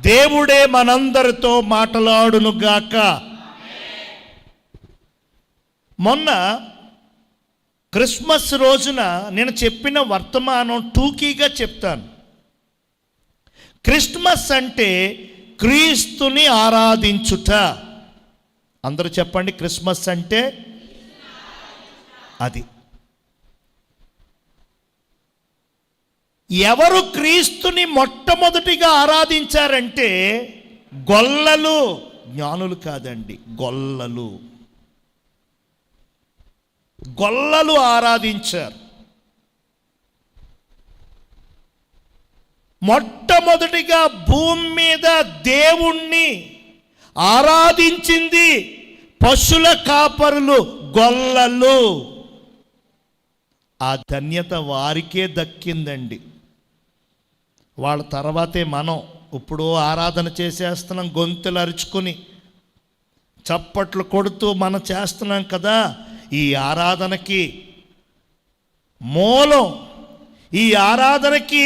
దేవుడే మనందరితో మాట్లాడునుగాక. మొన్న క్రిస్మస్ రోజున నేను చెప్పిన వర్తమానం టూకీగా చెప్తాను. క్రిస్మస్ అంటే క్రీస్తుని ఆరాధించుట. అందరూ చెప్పండి, క్రిస్మస్ అంటే అది. ఎవరు క్రీస్తుని మొట్టమొదటిగా ఆరాధించారంటే గొల్లలు, జ్ఞానులు కాదండి, గొల్లలు. గొల్లలు ఆరాధించారు. మొట్టమొదటిగా భూమి మీద దేవుణ్ణి ఆరాధించింది పశుల కాపరులు, గొల్లలు. ఆ ధన్యత వారికే దక్కిందండి. వాళ్ళ తర్వాతే మనం ఇప్పుడు ఆరాధన చేసేస్తున్నాం, గొంతులు అరుచుకొని చప్పట్లు కొడుతూ మనం చేస్తున్నాం కదా. ఈ ఆరాధనకి మూలం, ఈ ఆరాధనకి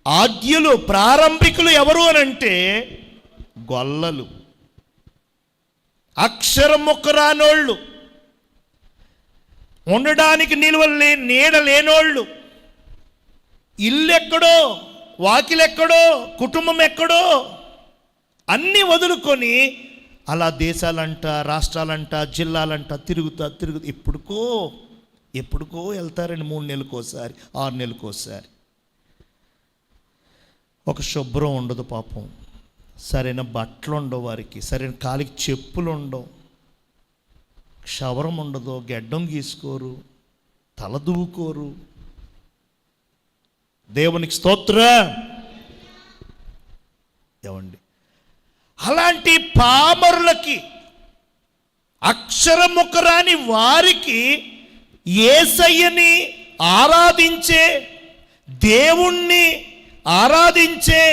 ఆద్యులు, ప్రారంభికులు ఎవరు అనంటే గొల్లలు, అక్షరం ముక్కరానోళ్ళు, ఉండడానికి నీడ లేనోళ్ళు, ఇల్లు ఎక్కడో, వాకిలెక్కడో, కుటుంబం ఎక్కడో అన్నీ వదులుకొని అలా దేశాలంట, రాష్ట్రాలంట, జిల్లాలంట తిరుగుతా ఎప్పుడుకో వెళ్తారండి. 3 నెలలకోసారి, 6 నెలలకోసారి. ఒక శుభ్రం ఉండదు పాపం, సరైన బట్టలు ఉండవు వారికి, సరైన కాలికి చెప్పులు ఉండవు, క్షవరం ఉండదు, గెడ్డం గీసుకోరు, తల దువ్వుకోరు. దేవునికి స్తోత్రం. ఏమండి, అలాంటి పామరులకి, అక్షరముఖ రాని వారికి యేసయ్యని ఆరాధించే, దేవుణ్ణి ఆరాధించే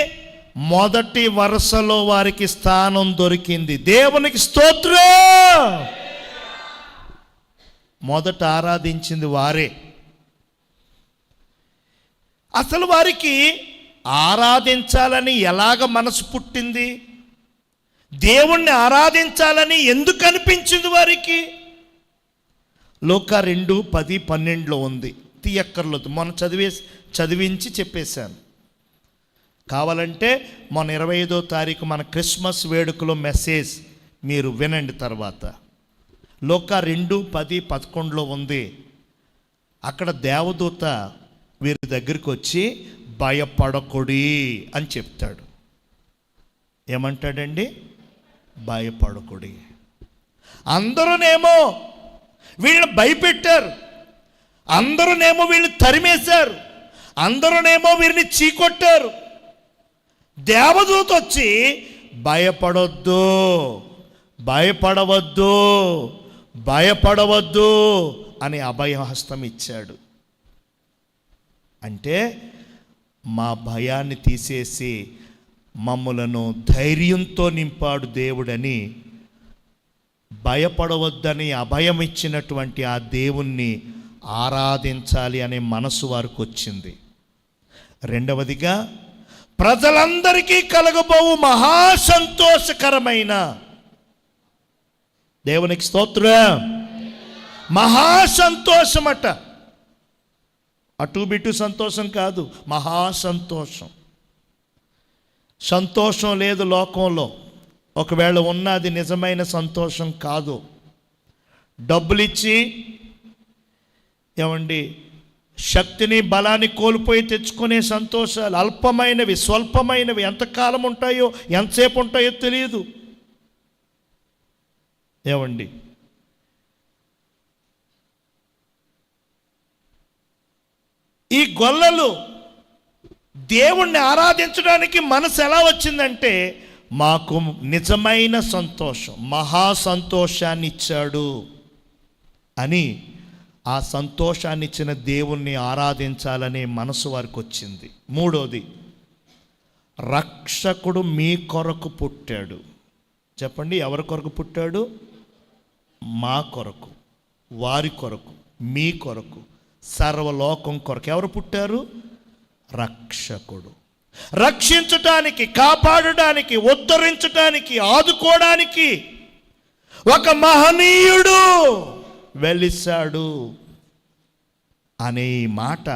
మొదటి వరుసలో వారికి స్థానం దొరికింది. దేవునికి స్తోత్రం. మొదట ఆరాధించింది వారే. అసలు వారికి ఆరాధించాలని ఎలాగ మనసు పుట్టింది? దేవుణ్ణి ఆరాధించాలని ఎందుకు అనిపించింది వారికి? లూకా 2:10-12 ఉంది, తీయక్కర్లేదు, మొన్న చదివించి చెప్పేశాను. కావాలంటే మొన్న 25వ తారీఖు మన క్రిస్మస్ వేడుకలో మెసేజ్ మీరు వినండి. తర్వాత లూకా 2:10-11 ఉంది. అక్కడ దేవదూత వీరి దగ్గరికి వచ్చి భయపడకుడి అని చెప్తాడు. ఏమంటాడండి? భయపడకుడి. అందరూనేమో వీళ్ళని భయపెట్టారు, అందరూనేమో వీళ్ళని తరిమేశారు, అందరూనేమో వీరిని చీకొట్టారు. దేవదూత వచ్చి భయపడొద్దు, భయపడవద్దు, భయపడవద్దు అని అభయహస్తం ఇచ్చాడు. అంటే మా భయాన్ని తీసేసి మమ్ములను ధైర్యంతో నింపాడు దేవుడని, భయపడవద్దని అభయం ఇచ్చినటువంటి ఆ దేవుణ్ణి ఆరాధించాలి అనే మనసు వారికి వచ్చింది. రెండవదిగా, ప్రజలందరికీ కలగబోవు మహాసంతోషకరమైన, దేవునికి స్తోత్రం, మహాసంతోషమట. అటు బిటు సంతోషం కాదు, మహాసంతోషం. సంతోషం లేదు లోకంలో, ఒకవేళ ఉన్నది నిజమైన సంతోషం కాదు. డబ్బులిచ్చి ఏమండి శక్తిని బలాన్ని కోల్పోయి తెచ్చుకునే సంతోషాలు అల్పమైనవి, స్వల్పమైనవి, ఎంతకాలం ఉంటాయో ఎంతసేపు ఉంటాయో తెలియదు. ఏమండి, ఈ గొల్లలు దేవుణ్ణి ఆరాధించడానికి మనసు ఎలా వచ్చిందంటే, మాకు నిజమైన సంతోషం, మహా సంతోషాన్ని ఇచ్చాడు అని ఆ సంతోషాన్ని ఇచ్చిన దేవుణ్ణి ఆరాధించాలనే మనసు వారికి వచ్చింది. మూడోది, రక్షకుడు మీ కొరకు పుట్టాడు. చెప్పండి, ఎవరి కొరకు పుట్టాడు? మా కొరకు, వారి కొరకు, మీ కొరకు, సర్వలోకం కొరకు. ఎవరు పుట్టారు? రక్షకుడు. రక్షించటానికి, కాపాడడానికి, ఉద్ధరించటానికి, ఆదుకోవడానికి ఒక మహనీయుడు వెలిశాడు అనే ఈ మాట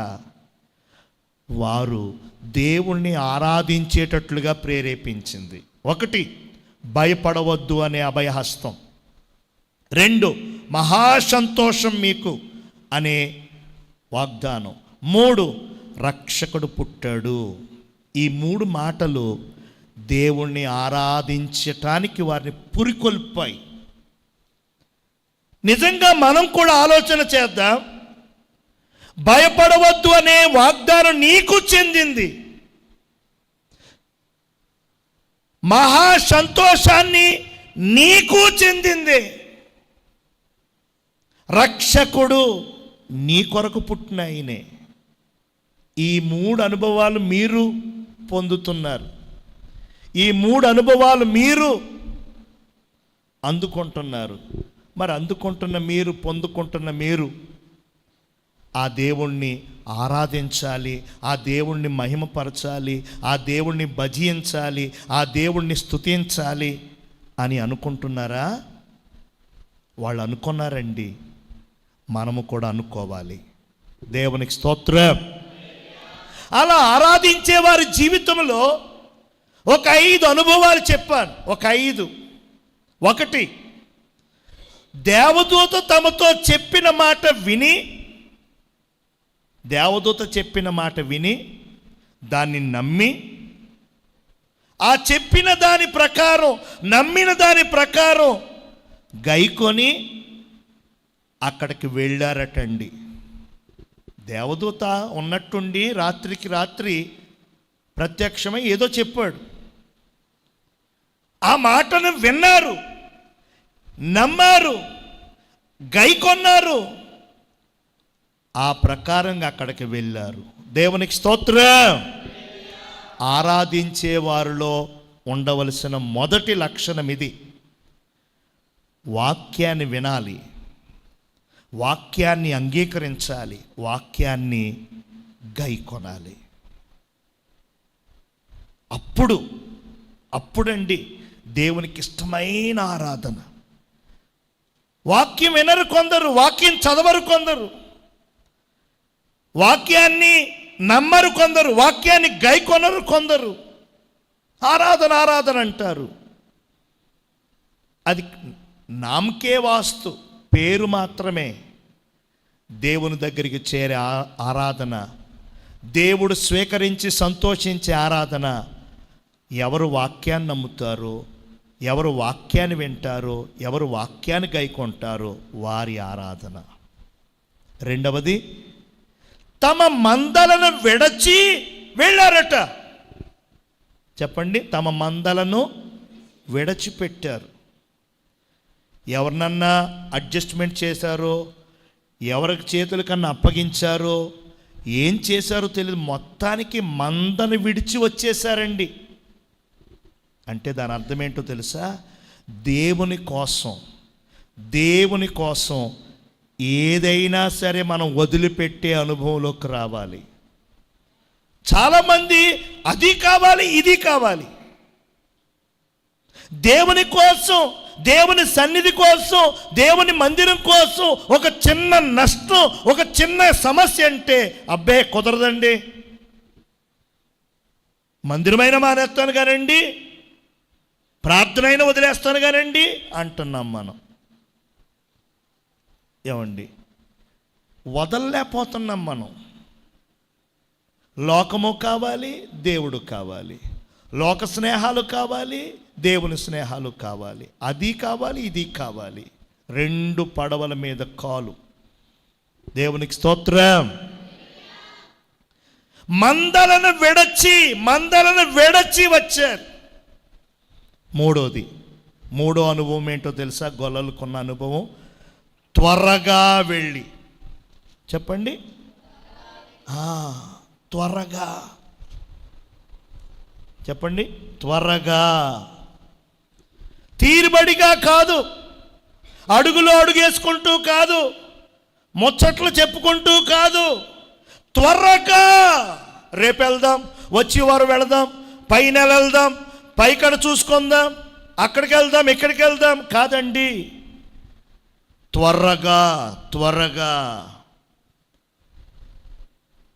వారు దేవుణ్ణి ఆరాధించేటట్లుగా ప్రేరేపించింది. 1, భయపడవద్దు అనే అభయహస్తం. 2, మహాసంతోషం మీకు అనే వాగ్దానం. 3, రక్షకుడు పుట్టాడు. ఈ 3 మాటలు దేవుణ్ణి ఆరాధించటానికి వారిని పురికొల్పాయి. నిజంగా మనం కూడా ఆలోచన చేద్దాం. భయపడవద్దు అనే వాగ్దానం నీకు చెందింది. మహా సంతోషాన్ని నీకు చెందింది. రక్షకుడు నీ కొరకు పుట్టిన ఆయనే. ఈ 3 అనుభవాలు మీరు పొందుతున్నారు. ఈ 3 అనుభవాలు మీరు అందుకుంటున్నారు. మరి అందుకుంటున్న మీరు, పొందుకుంటున్న మీరు ఆ దేవుణ్ణి ఆరాధించాలి, ఆ దేవుణ్ణి మహిమపరచాలి, ఆ దేవుణ్ణి భజించాలి, ఆ దేవుణ్ణి స్తుతించాలి అని అనుకుంటున్నారా? వాళ్ళు అనుకున్నారండి, మనము కూడా అనుకోవాలి. దేవునికి స్తోత్రం. అలా ఆరాధించే వారి జీవితంలో ఒక 5 అనుభవాలు చెప్పాను. ఒక 5. 1, దేవదూత తమతో చెప్పిన మాట విని, దేవదూత చెప్పిన మాట విని దాన్ని నమ్మి, ఆ చెప్పిన దాని ప్రకారం, నమ్మిన దాని ప్రకారం గైకొని అక్కడికి వెళ్ళారటండి. దేవదూత ఉన్నట్టుండి రాత్రికి రాత్రి ప్రత్యక్షమై ఏదో చెప్పాడు. ఆ మాటను విన్నారు, నమ్మారు, గైకొన్నారు, ఆ ప్రకారంగా అక్కడికి వెళ్ళారు. దేవునికి స్తోత్రం. ఆరాధించే వారిలో ఉండవలసిన మొదటి లక్షణం ఇది. వాక్యాన్ని వినాలి, వాక్యాన్ని అంగీకరించాలి, వాక్యాన్ని గైకొనాలి. అప్పుడండి దేవునికి ఇష్టమైన ఆరాధన. వాక్యం వినరు కొందరు, వాక్యం చదవరు కొందరు, వాక్యాన్ని నమ్మరు కొందరు, వాక్యాన్ని గైకొనరు కొందరు. ఆరాధన ఆరాధన అంటారు. అది నామకే వాస్తు, పేరు మాత్రమే. దేవుని దగ్గరికి చేరే ఆరాధన, దేవుడు స్వీకరించి సంతోషించే ఆరాధన, ఎవరు వాక్యాన్ని నమ్ముతారో, ఎవరు వాక్యాన్ని వింటారో, ఎవరు వాక్యాన్ని గైకొంటారో వారి ఆరాధన. 2, తమ మందలను విడచి వెళ్ళారట. చెప్పండి, తమ మందలను విడచిపెట్టారు. ఎవరినన్నా అడ్జస్ట్మెంట్ చేశారో, ఎవరికి చేతుల కన్నా అప్పగించారో, ఏం చేశారో తెలియదు, మొత్తానికి మందను విడిచి వచ్చేసారండి. అంటే దాని అర్థం ఏంటో తెలుసా? దేవుని కోసం ఏదైనా సరే మనం వదిలిపెట్టే అనుభవంలోకి రావాలి. చాలామంది అది కావాలి, ఇది కావాలి. దేవుని కోసం, దేవుని సన్నిధి కోసం, దేవుని మందిరం కోసం ఒక చిన్న నష్టం, ఒక చిన్న సమస్య అంటే అబ్బే కుదరదండి, మందిరమైన మానేస్తాను కానండి, ప్రార్థన అయినా వదిలేస్తాను కానండి అంటున్నాం మనం. ఏమండి, వదలలేకపోతున్నాం మనం. లోకము కావాలి, దేవుడు కావాలి, లోక స్నేహాలు కావాలి, దేవుని స్నేహాలు కావాలి, అది కావాలి, ఇది కావాలి. 2 పడవల మీద కాలు. దేవునికి స్తోత్రం. మందలను విడచి వచ్చారు. 3, మూడో అనుభవం ఏంటో తెలుసా? గొల్లలకున్న అనుభవం. త్వరగా వెళ్ళి, చెప్పండి, త్వరగా చెప్పండి, త్వరగా. తీరుబడిగా కాదు, అడుగులో అడుగేసుకుంటూ కాదు, ముచ్చట్లు చెప్పుకుంటూ కాదు, త్వరగా రేపు వెళ్దాం, వచ్చే వారు వెళదాం, పై నెల వెళ్దాం, పైకడ చూసుకుందాం, అక్కడికి వెళ్దాం, ఇక్కడికి వెళ్దాం. కాదండి, త్వరగా త్వరగా.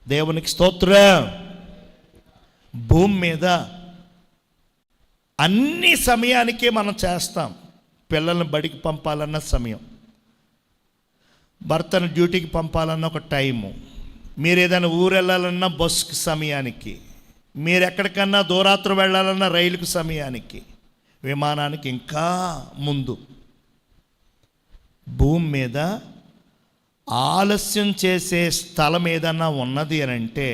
దేవునికి స్తోత్రం. భూమి మీద అన్ని సమయానికే మనం చేస్తాం. పిల్లల్ని బడికి పంపాలన్న సమయం, భర్తను డ్యూటీకి పంపాలన్న ఒక టైము, మీరు ఏదైనా ఊరు వెళ్ళాలన్నా బస్సుకి సమయానికి, మీరు ఎక్కడికన్నా దూరాత్రం వెళ్ళాలన్నా రైలుకు సమయానికి, విమానానికి ఇంకా ముందు. భూమి మీద ఆలస్యం చేసే స్థలం ఏదన్నా ఉన్నది అని అంటే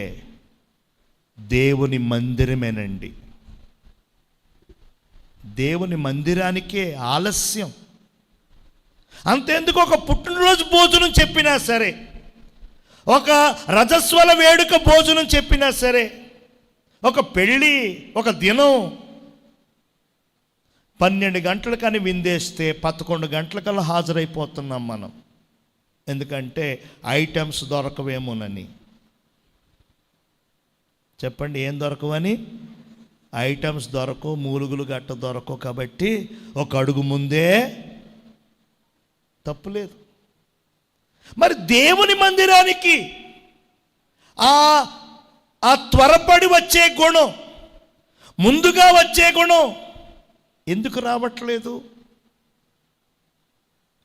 దేవుని మందిరమేనండి. దేవుని మందిరానికే ఆలస్యం. అంతెందుకు, ఒక పుట్టినరోజు భోజనం చెప్పినా సరే, ఒక రజస్వల వేడుక భోజనం చెప్పినా సరే, ఒక పెళ్ళి, ఒక దినం 12 గంటలకని విందేస్తే 11 గంటలకల్లా హాజరైపోతున్నాం మనం. ఎందుకంటే ఐటమ్స్ దొరకవేమోనని. చెప్పండి, ఏం దొరకవని? ఐటమ్స్ దొరకవు, మూలుగులు గట్ట దొరకవు. కాబట్టి ఒక అడుగు ముందే, తప్పులేదు. మరి దేవుని మందిరానికి ఆ త్వరపడి వచ్చే గుణం, ముందుగా వచ్చే గుణం ఎందుకు రావట్లేదు?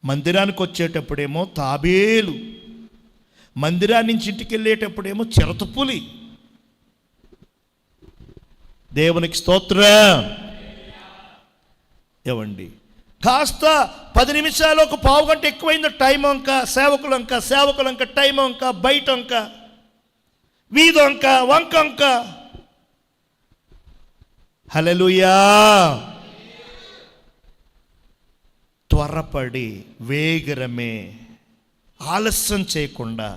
మందిరానికి వచ్చేటప్పుడేమో తాబేలు, మందిరాన్ని నుంచి ఇంటికి వెళ్ళేటప్పుడేమో చిరతపులి. దేవునికి స్తోత్రం. ఏవండి, కాస్త 10 నిమిషాలు, ఒక పావు గంట ఎక్కువైందో టైం అంక, సేవకులంక టైం అంక, బయట అంక, వీధంక, వంకంక. హల్లెలూయా. త్వరపడి వేగరమే, ఆలస్యం చేయకుండా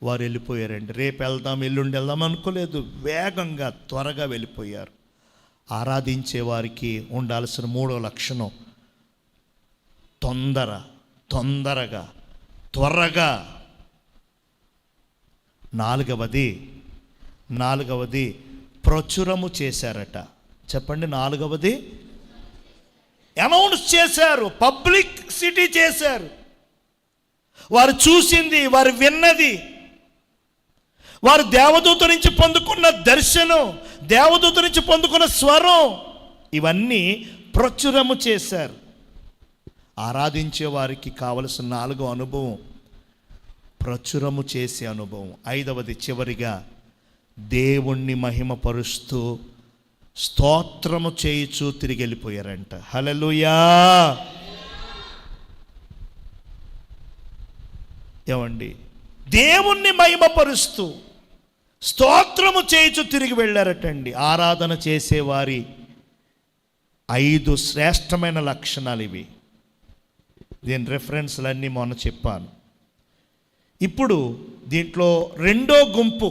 వారు వెళ్ళిపోయారండి. రేపు వెళ్దాం, ఎల్లుండి వెళ్దాం అనుకోలేదు, వేగంగా త్వరగా వెళ్ళిపోయారు. ఆరాధించే వారికి ఉండాల్సిన 3వ లక్షణం తొందరగా, త్వరగా. నాలుగవది ప్రచురము చేశారట. చెప్పండి, 4వది అనౌన్స్ చేశారు, పబ్లిసిటీ చేశారు. వారు చూసింది, వారు విన్నది, వారు దేవదూత నుంచి పొందుకున్న దర్శనం, దేవదూత నుంచి పొందుకున్న స్వరం, ఇవన్నీ ప్రచురము చేశారు. ఆరాధించే వారికి కావలసిన 4వ అనుభవం ప్రచురము చేసే అనుభవం. 5వది చివరిగా దేవుణ్ణి మహిమపరుస్తూ స్తోత్రము చేయుచూ తిరిగి వెళ్ళిపోయారంట. హల్లెలూయా. ఏమండి, దేవుణ్ణి మహిమపరుస్తూ స్తోత్రము చేయుచు తిరిగి వెళ్ళారటండి. ఆరాధన చేసేవారి 5 శ్రేష్టమైన లక్షణాలు ఇవి. దీని రెఫరెన్స్లన్నీ మొన్న చెప్పాను. ఇప్పుడు దీంట్లో రెండో గుంపు,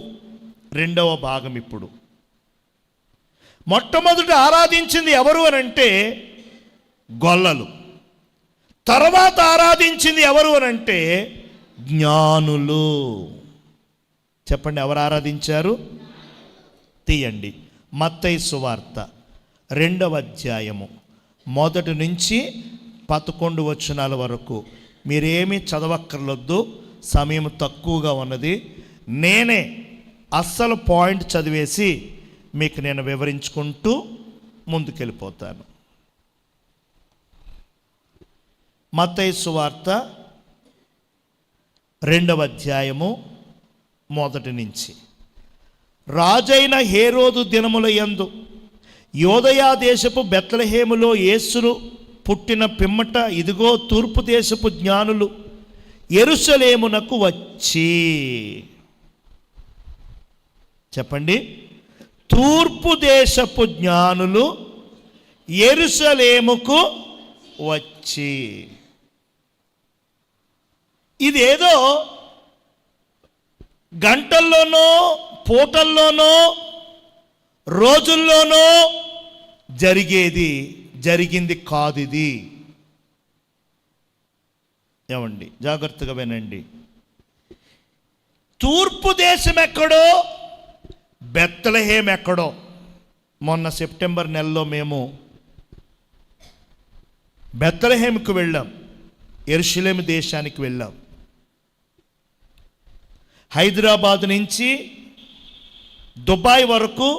రెండవ భాగం. ఇప్పుడు మొట్టమొదట ఆరాధించింది ఎవరు అని అంటే గొల్లలు. తర్వాత ఆరాధించింది ఎవరు అని అంటే జ్ఞానులు. చెప్పండి, ఎవరు ఆరాధించారు? తీయండి, మత్తయి సువార్త 2వ అధ్యాయము 1 నుంచి 11 వచనాల వరకు. మీరేమీ చదవక్కర్లొద్దు, సమయం తక్కువగా ఉన్నది. నేనే అస్సలు పాయింట్ చదివేసి మీకు నేను వివరించుకుంటూ ముందుకెళ్ళిపోతాను. మత్తయి సువార్త 2వ అధ్యాయము 1 నుంచి. రాజైన హేరోదు దినముల యందు యోదయా దేశపు బెత్లెహేములో యేసును పుట్టిన పిమ్మట ఇదిగో తూర్పు దేశపు జ్ఞానులు యెరూషలేమునకు వచ్చి. చెప్పండి, తూర్పు దేశపు జ్ఞానులు యెరూషలేముకు వచ్చి. ఇదేదో గంటల్లోనో, పూటల్లోనో, రోజుల్లోనో జరిగింది కాదు ఇది. ఏమండి, జాగ్రత్తగా వినండి. తూర్పు దేశం ఎక్కడో, బెత్లెహేం ఎక్కడో. మొన్న సెప్టెంబర్ నెలలో మేము బెత్లెహేంకు వెళ్ళాం, యెరూషలేము దేశానికి వెళ్ళాం. హైదరాబాద్ నుంచి దుబాయ్ వరకు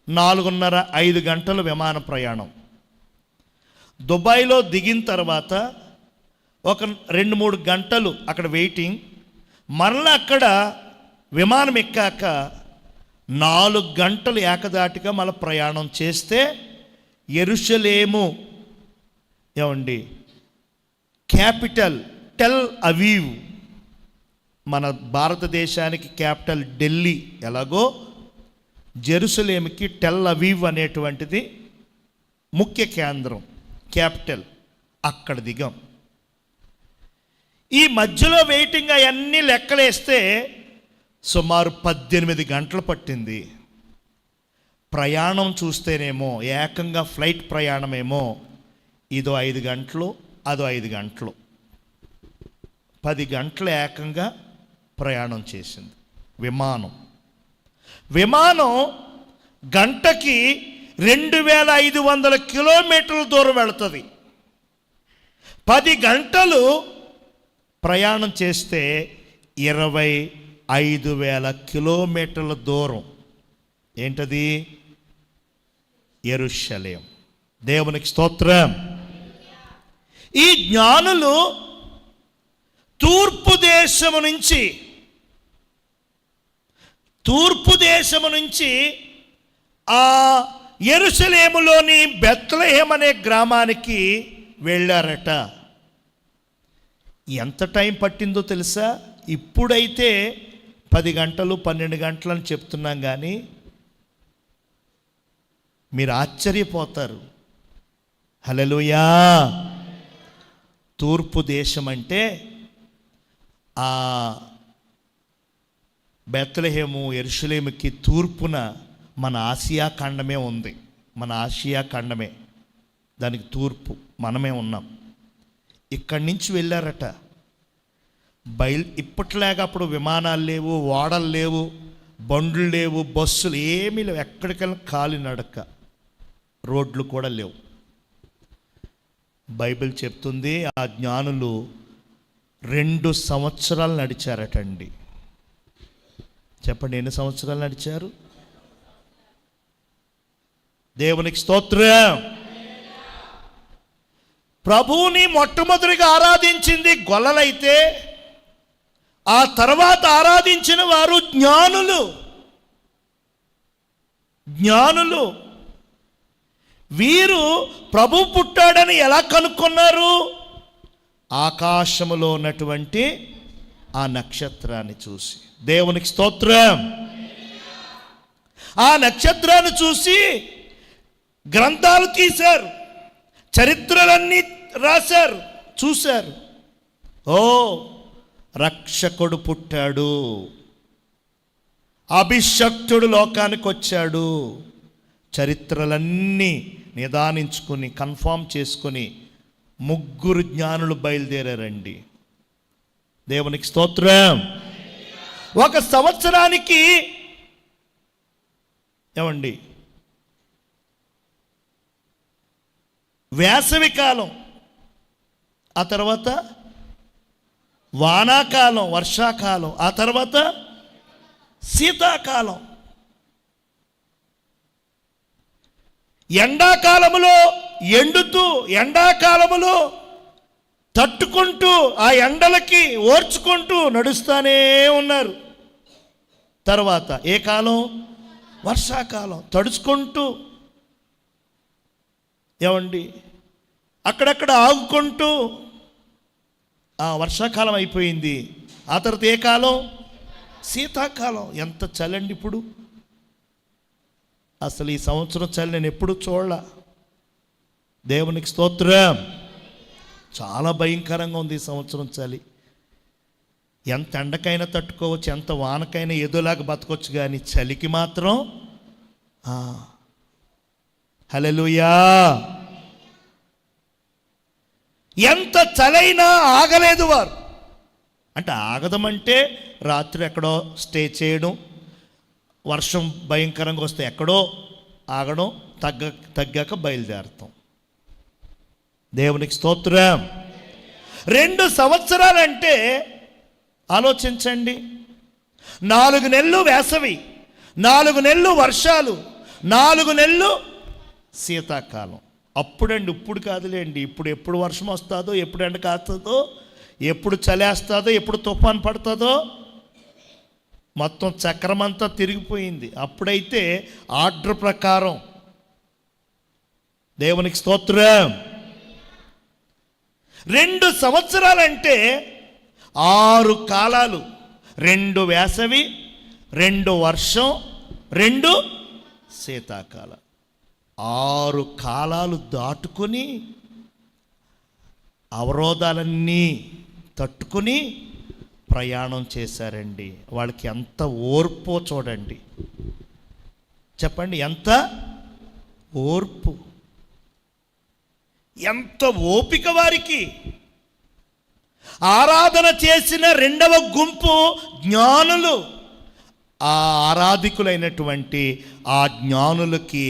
4:30-5 గంటల విమాన ప్రయాణం. దుబాయ్లో దిగిన తర్వాత ఒక 2-3 గంటలు అక్కడ వెయిటింగ్. మరలా అక్కడ విమానం ఎక్కాక 4 గంటలు ఏకదాటిగా మళ్ళీ ప్రయాణం చేస్తే యెరూషలేము క్యాపిటల్ టెల్ అవీవ్, మన భారతదేశానికి క్యాపిటల్ ఢిల్లీ ఎలాగో జెరూసలేముకి టెల్ అవీవ్ అనేటువంటిది ముఖ్య కేంద్రం, క్యాపిటల్. అక్కడ దిగాం. ఈ మధ్యలో వెయిటింగ్ అవన్నీ లెక్కలేస్తే సుమారు 18 గంటలు పట్టింది. ప్రయాణం చూస్తేనేమో ఏకంగా ఫ్లైట్ ప్రయాణమేమో ఇదో 5 గంటలు, అదో 5 గంటలు, 10 గంటలు ఏకంగా ప్రయాణం చేసింది విమానం గంటకి 2500 కిలోమీటర్ల దూరం వెళుతుంది. 10 గంటలు ప్రయాణం చేస్తే 25,000 కిలోమీటర్ల దూరం. ఏంటది? యెరూషలేం. దేవునికి స్తోత్రం. ఈ జ్ఞానులు తూర్పు దేశము నుంచి ఆ యెరూషలేములోని బెత్లెహేం అనే గ్రామానికి వెళ్ళారట. ఎంత టైం పట్టిందో తెలుసా? ఇప్పుడైతే 10 గంటలు 12 గంటలు అని చెప్తున్నాం, కానీ మీరు ఆశ్చర్యపోతారు. హల్లెలూయా. తూర్పు దేశం అంటే ఆ బెత్లెహేము యెరూషలేముకి తూర్పున మన ఆసియా ఖండమే ఉంది. మన ఆసియా ఖండమే, దానికి తూర్పు మనమే ఉన్నాం. ఇక్కడి నుంచి వెళ్ళారట. ఇప్పట్లాగా అప్పుడు విమానాలు లేవు, ఓడలు లేవు, బండ్లు లేవు, బస్సులు ఏమీ లేవు. ఎక్కడికెళ్ళి కాలినడక, రోడ్లు కూడా లేవు. బైబిల్ చెప్తుంది ఆ జ్ఞానులు 2 సంవత్సరాలు నడిచారటండి. చెప్పండి, ఎన్ని సంవత్సరాలు నడిచారు? దేవునికి స్తోత్రం. ప్రభువుని మొట్టమొదటిగా ఆరాధించింది గొల్లలైతే, ఆ తర్వాత ఆరాధించిన వారు జ్ఞానులు. వీరు ప్రభు పుట్టాడని ఎలా కనుక్కున్నారు? ఆకాశములో ఉన్నటువంటి ఆ నక్షత్రాన్ని చూసి. దేవునికి స్తోత్రం. ఆ నక్షత్రాన్ని చూసి గ్రంథాలు తీశారు, చరిత్రలన్నీ రాశారు, చూశారు. ఓ, రక్షకుడు పుట్టాడు, అభిషక్తుడు లోకానికి వచ్చాడు. చరిత్రలన్నీ నిదానించుకొని కన్ఫామ్ చేసుకొని 3 జ్ఞానులు బయలుదేరారండి. దేవునికి స్తోత్రం. 1 సంవత్సరానికి వేసవి కాలం, ఆ తర్వాత వానాకాలం, వర్షాకాలం, ఆ తర్వాత శీతాకాలం. ఎండాకాలములో ఎండుతూ, ఎండాకాలములో తట్టుకుంటూ, ఆ ఎండలకి ఓర్చుకుంటూ నడుస్తూనే ఉన్నారు. తర్వాత ఏ కాలం? వర్షాకాలం. తడుచుకుంటూ అక్కడక్కడ ఆగుకుంటూ, ఆ వర్షాకాలం అయిపోయింది. ఆ తర్వాత ఏ కాలం? శీతాకాలం. ఎంత చలండి ఇప్పుడు! అసలు ఈ సంవత్సరం చలి నేను ఎప్పుడు చూడలా. దేవునికి స్తోత్రం. చాలా భయంకరంగా ఉంది ఈ సంవత్సరం చలి. ఎంత ఎండకైనా తట్టుకోవచ్చు, ఎంత వానకైనా ఏదోలాగా బతకొచ్చు, కానీ చలికి మాత్రం హల్లెలూయా. ఎంత చలైనా ఆగలేదు వారు. అంటే ఆగదమంటే రాత్రి ఎక్కడో స్టే చేయడం, వర్షం భయంకరంగా వస్తే ఎక్కడో ఆగడం, తగ్గాక బయలుదేరతాం. దేవునికి స్తోత్రం. 2 సంవత్సరాలంటే ఆలోచించండి, 4 నెలలు వేసవి, 4 నెలలు వర్షాలు, 4 నెలలు శీతాకాలం. అప్పుడండి, ఇప్పుడు కాదులేండి. ఎప్పుడు వర్షం వస్తుందో, ఎప్పుడు ఎండ కాస్తుందో, ఎప్పుడు చలేస్తుందో, ఎప్పుడు తుఫాన్ పడుతుందో, మొత్తం చక్రమంతా తిరిగిపోయింది. అప్పుడైతే ఆర్డర్ ప్రకారం. దేవునికి స్తోత్రం. 2 సంవత్సరాలంటే 6 కాలాలు, 2 వేసవి, 2 వర్షం, 2 శీతాకాలం. 6 కాలాలు దాటుకొని అవరోధాలన్నీ తట్టుకొని ప్రయాణం చేశారండి. వాళ్ళకి ఎంత ఓర్పో చూడండి. చెప్పండి, ఎంత ఓర్పు, ఎంత ఓపిక వారికి. ఆరాధన చేసిన 2వ గుంపు జ్ఞానులు. ఆ ఆరాధికులైనటువంటి ఆ జ్ఞానులకి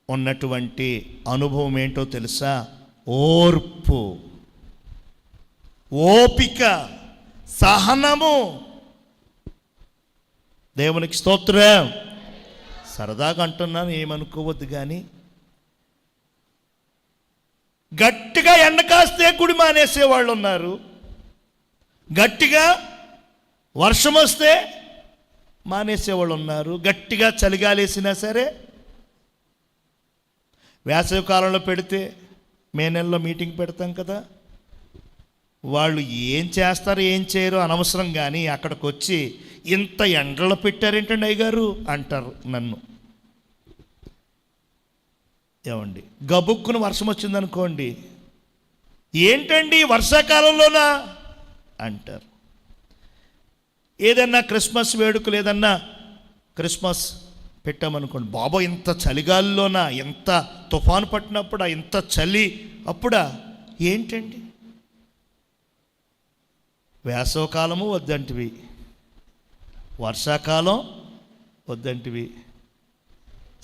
ఉన్నటువంటి అనుభవం ఏంటో తెలుసా? ఓర్పు, ఓపిక, సహనము. దేవునికి స్తోత్రం. సరదాగా అంటున్నాను, ఏమనుకోవద్దు. కానీ గట్టిగా ఎండ కాస్తే గుడి మానేసే వాళ్ళు ఉన్నారు, గట్టిగా వర్షం వస్తే మానేసేవాళ్ళు ఉన్నారు, గట్టిగా చలిగాలేసినా సరే. వేసవి కాలంలో పెడితే మే నెలలో మీటింగ్ పెడతాం కదా, వాళ్ళు ఏం చేస్తారో ఏం చేయరో అనవసరం, కానీ అక్కడికి వచ్చి ఇంత ఎండలో పెట్టారేంటండి అయ్యగారు అంటారు నన్ను. ఏమండి, గబుక్కును వర్షం వచ్చిందనుకోండి, ఏంటండి వర్షాకాలంలోనా అంటారు. ఏదన్నా క్రిస్మస్ వేడుకలు, ఏదన్నా క్రిస్మస్ పెట్టామనుకోండి, బాబా ఇంత చలిగాలిలోనా, ఎంత తుఫాను పట్టినప్పుడా, ఇంత చలి అప్పుడా? ఏంటండి, వేసవకాలము వద్దంటివి, వర్షాకాలం వద్దంటివి,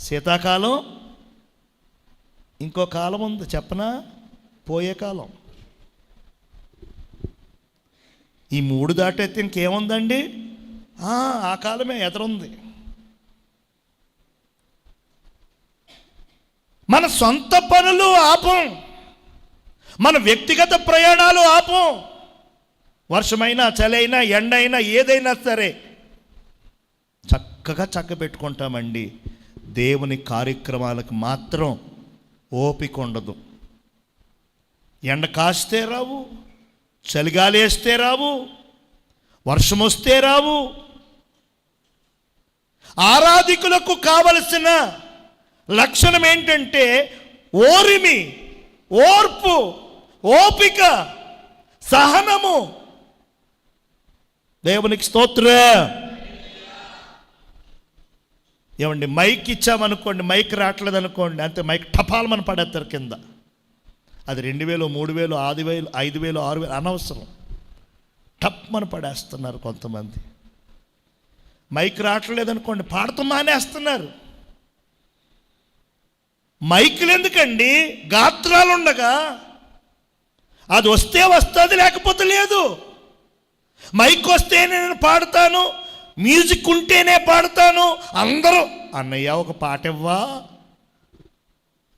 శీతాకాలం, ఇంకో కాలం ఉంది చెప్పనా, పోయే కాలం. ఈ 3 దాటైతే ఇంకేముందండి? ఆ కాలమే ఎదురుంది. మన సొంత పనులు ఆపం, మన వ్యక్తిగత ప్రయాణాలు ఆపం. వర్షమైనా, చలైనా, ఎండ అయినా, ఏదైనా సరే చక్కగా పెట్టుకుంటామండి. దేవుని కార్యక్రమాలకు మాత్రం ఓపిక ఉండదు. ఎండ కాస్తే రావు, చలిగాలి వేస్తే రావు, వర్షం వస్తే రావు. ఆరాధికులకు కావలసిన లక్షణం ఏంటంటే ఓరిమి, ఓర్పు, ఓపిక, సహనము. దేవునికి స్తోత్రం. ఏమండి, మైక్ ఇచ్చామనుకోండి, మైక్ రావట్లేదు అనుకోండి, అంతే మైక్ టపాలమని పడేస్తారు కింద. అది 2000, 3000, 5000, 5000, 6000 అనవసరం, టప్మని పడేస్తున్నారు కొంతమంది. మైక్ రావట్లేదనుకోండి, పాడటం మానేస్తున్నారు. మైకులు ఎందుకండి? గాత్రాలు ఉండగా అది వస్తే వస్తుంది, లేకపోతే లేదు. మైక్ వస్తే నేను పాడతాను, మ్యూజిక్ ఉంటేనే పాడతాను. అందరూ అన్నయ్య ఒక పాట ఇవ్వా,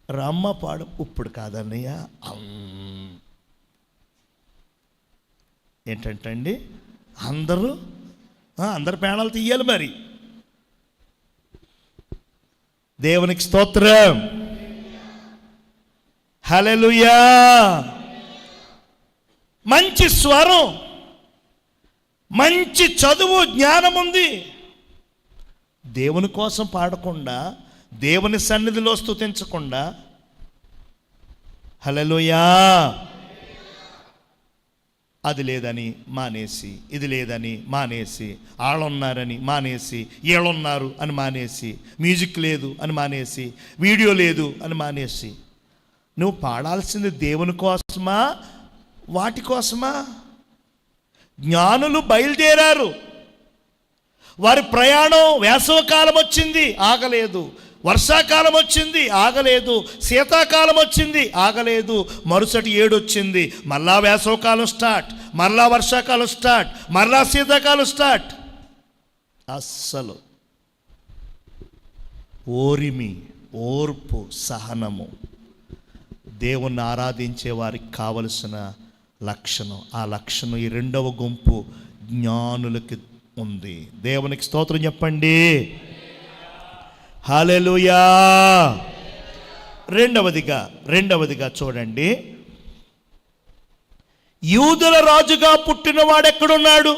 రమ్మ పాడు. ఇప్పుడు కాదన్నయ్య, ఏంటంటండి అందరు ప్రాణాలు తీయాలి మరి. దేవునికి స్తోత్రం. హల్లెలూయా. మంచి స్వరం, మంచి చదువు, జ్ఞానం ఉంది. దేవుని కోసం పాడకుండా, దేవుని సన్నిధిలో స్తుతించకుండా, హల్లెలూయా, అది లేదని మానేసి, ఇది లేదని మానేసి, వాళ్ళున్నారని మానేసి, వీళ్ళున్నారు అని మానేసి, మ్యూజిక్ లేదు అని మానేసి, వీడియో లేదు అని మానేసి, నువ్వు పాడాల్సింది దేవుని కోసమా, వాటి కోసమా? జ్ఞానులు బయలుదేరారు, వారి ప్రయాణం వేసవకాలం వచ్చింది, ఆగలేదు. వర్షాకాలం వచ్చింది, ఆగలేదు. శీతాకాలం వచ్చింది, ఆగలేదు. మరుసటి ఏడు వచ్చింది, మళ్ళా వేసవకాలం స్టార్ట్, మళ్ళా వర్షాకాలం స్టార్ట్, మళ్ళా శీతాకాలం స్టార్ట్. అస్సలు ఓరిమి, ఓర్పు, సహనము దేవుణ్ణి ఆరాధించే వారికి కావలసిన లక్షణం. ఆ లక్షణం ఈ రెండవ గుంపు జ్ఞానులకి ఉంది. దేవునికి స్తోత్రం చెప్పండి. హల్లెలూయా. రెండవదిగా చూడండి, యూదుల రాజుగా పుట్టినవాడు ఎక్కడున్నాడు?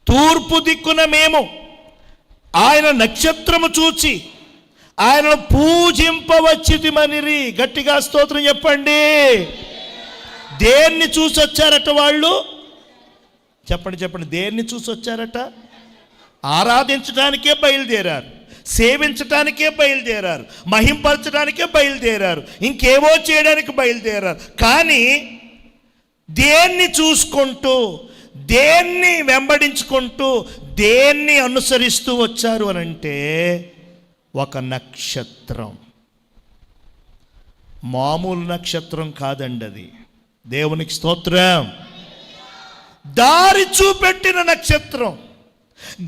తూర్పు దిక్కున మేము ఆయన నక్షత్రము చూచి ఆయనను పూజింపవచ్చితిమనిరి. గట్టిగా స్తోత్రం చెప్పండి. దేన్ని చూసి వచ్చారట వాళ్ళు? చెప్పండి. దేన్ని చూసి వచ్చారట? ఆరాధించడానికే బయలుదేరారు, సేవించడానికే బయలుదేరారు, మహింపరచడానికే బయలుదేరారు, ఇంకేవో చేయడానికి బయలుదేరారు. కానీ దేన్ని చూసుకుంటూ, దేన్ని వెంబడించుకుంటూ, దేన్ని అనుసరిస్తూ వచ్చారు అని అంటే ఒక నక్షత్రం. మామూలు నక్షత్రం కాదండి అది. దేవునికి స్తోత్రం. దారి చూపెట్టిన నక్షత్రం,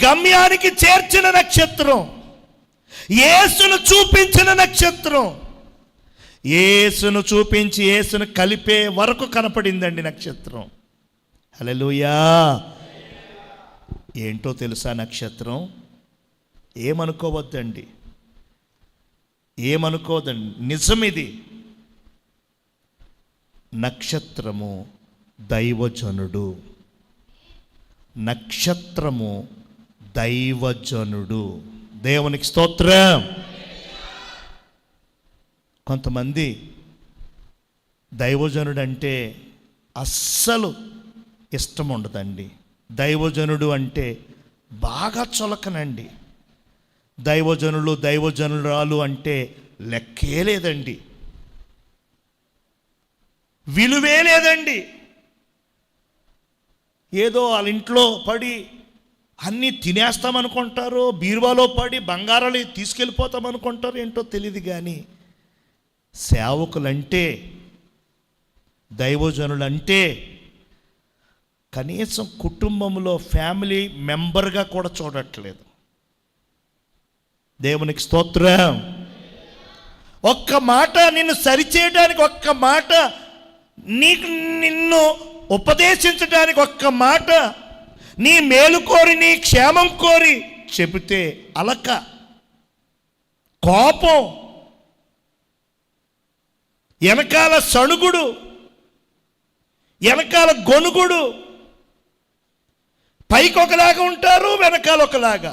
గమ్యానికి చేర్చిన నక్షత్రం, యేసును చూపించిన నక్షత్రం. యేసును చూపించి యేసును కలిపే వరకు కనపడిందండి నక్షత్రం. హల్లెలూయా. ఏంటో తెలుసా నక్షత్రం? ఏమనుకోవద్దండి, నిజమిది. నక్షత్రము దైవజనుడు. నక్షత్రము దైవజనుడు. దేవునికి స్తోత్రం. కొంతమంది దైవజనుడు అంటే అస్సలు ఇష్టం ఉండదండి. దైవజనుడు అంటే బాగా చులకనండి. దైవజనురాలు అంటే లెక్కే లేదండి, విలువే లేదండి. ఏదో వాళ్ళ ఇంట్లో పడి అన్నీ తినేస్తామనుకుంటారు, బీరువాలో పడి బంగారాలు తీసుకెళ్ళిపోతామనుకుంటారు, ఏంటో తెలియదు. కానీ సేవకులంటే, దైవజనులంటే కనీసం కుటుంబంలో ఫ్యామిలీ మెంబర్గా కూడా చూడట్లేదు. దేవునికి స్తోత్రం. ఒక్క మాట నిన్ను సరిచేయడానికి, ఒక్క మాట నిన్ను ఉపదేశించడానికి, ఒక్క మాట నీ మేలు కోరి, నీ క్షేమం కోరి చెబితే అలక, కోపం, వెనకాల సణుగుడు, వెనకాల గొనుగుడు. పైకి ఒకలాగా ఉంటారు, వెనకాల ఒకలాగా.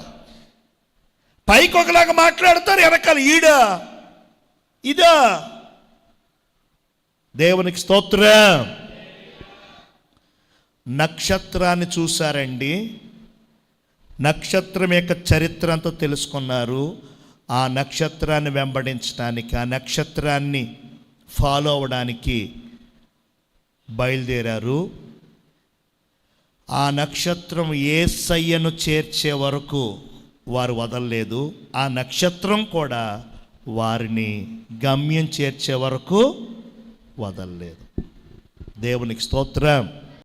పైకి ఒకలాగా మాట్లాడతారు, వెనకాల ఈడా ఇదా. దేవునికి స్తోత్రం. నక్షత్రాన్ని చూశారండి, నక్షత్రం యొక్క చరిత్ర అంతా తెలుసుకున్నారు. ఆ నక్షత్రాన్ని వెంబడించడానికి, ఆ నక్షత్రాన్ని ఫాలో అవ్వడానికి బయలుదేరారు. ఆ నక్షత్రం యేసయ్యను చేర్చే వరకు వారు వదలలేదు. ఆ నక్షత్రం కూడా వారిని గమ్యం చేర్చే వరకు వదలలేదు. దేవునికి స్తోత్రం.